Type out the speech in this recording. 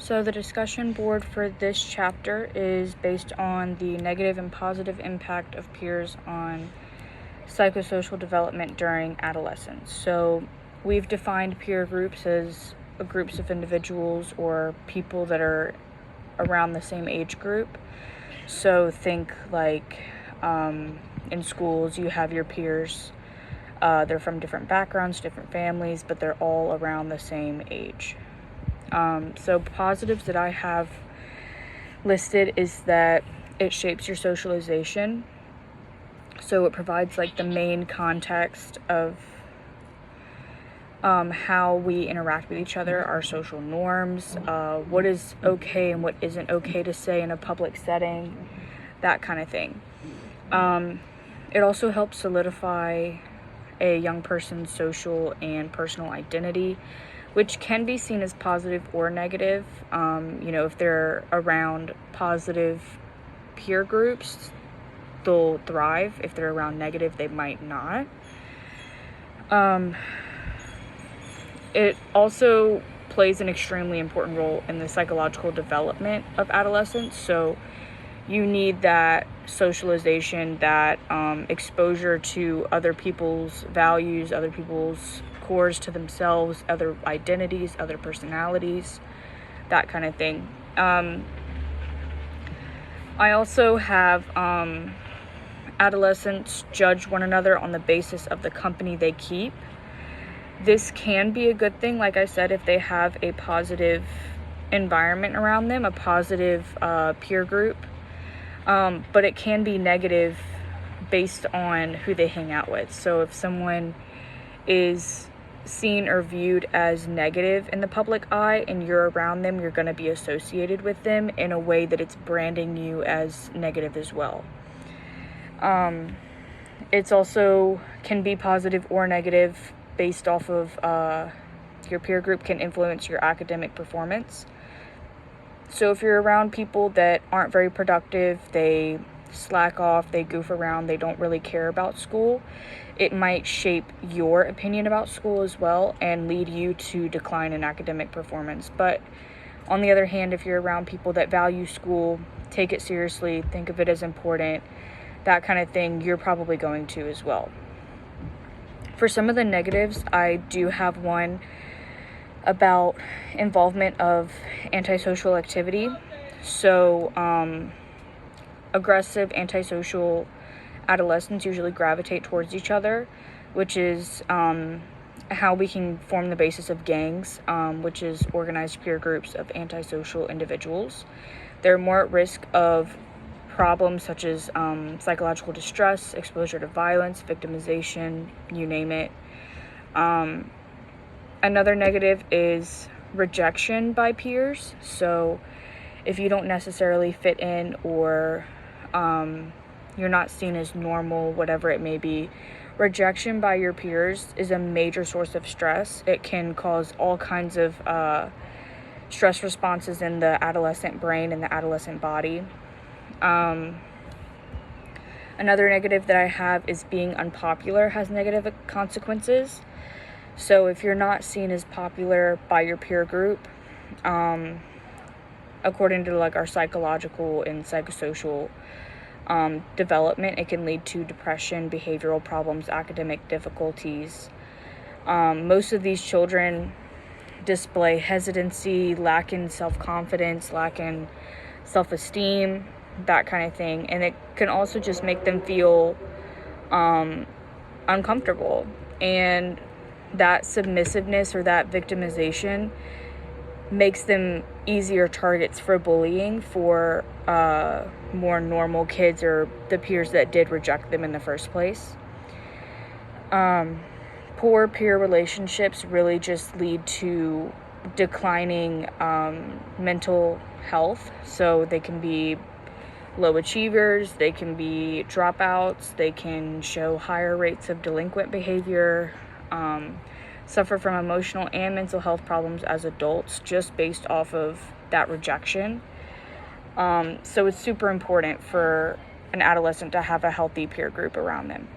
So the discussion board for this chapter is based on the negative and positive impact of peers on psychosocial development during adolescence. So we've defined peer groups as groups of individuals or people that are around the same age group. So think like in schools you have your peers. They're from different backgrounds, different families, but they're all around the same age. So positives that I have listed is that it shapes your socialization. So it provides like the main context of how we interact with each other, our social norms, what is okay and what isn't okay to say in a public setting, that kind of thing. It also helps solidify a young person's social and personal identity, which can be seen as positive or negative. If they're around positive peer groups, they'll thrive. If they're around negative, they might not. It also plays an extremely important role in the psychological development of adolescents. So you need that socialization, that exposure to other people's values, other people's cores to themselves, other identities, other personalities, that kind of thing. I also have adolescents judge one another on the basis of the company they keep. This can be a good thing, like I said, if they have a positive environment around them, a positive peer group. But it can be negative based on who they hang out with. So if someone is seen or viewed as negative in the public eye and you're around them, you're going to be associated with them in a way that it's branding you as negative as well. It's also can be positive or negative based off of your peer group can influence your academic performance. So if you're around people that aren't very productive, they slack off, they goof around, they don't really care about school, it might shape your opinion about school as well and lead you to decline in academic performance. But on the other hand, if you're around people that value school, take it seriously, think of it as important, that kind of thing, you're probably going to as well. For some of the negatives, I do have one about involvement of antisocial activity. So aggressive antisocial adolescents usually gravitate towards each other, which is how we can form the basis of gangs, which is organized peer groups of antisocial individuals. They're more at risk of problems such as psychological distress, exposure to violence, victimization, you name it. Another negative is rejection by peers. So if you don't necessarily fit in or you're not seen as normal, whatever it may be, rejection by your peers is a major source of stress. It can cause all kinds of stress responses in the adolescent brain and the adolescent body. Another negative that I have is being unpopular has negative consequences. So if you're not seen as popular by your peer group, according to like our psychological and psychosocial development, it can lead to depression, behavioral problems, academic difficulties. Most of these children display hesitancy, lack in self-confidence, lack in self-esteem, that kind of thing. And it can also just make them feel uncomfortable. And that submissiveness or that victimization makes them easier targets for bullying for more normal kids or the peers that did reject them in the first place. Poor peer relationships really just lead to declining mental health. So they can be low achievers, they can be dropouts, they can show higher rates of delinquent behavior, suffer from emotional and mental health problems as adults just based off of that rejection. So it's super important for an adolescent to have a healthy peer group around them.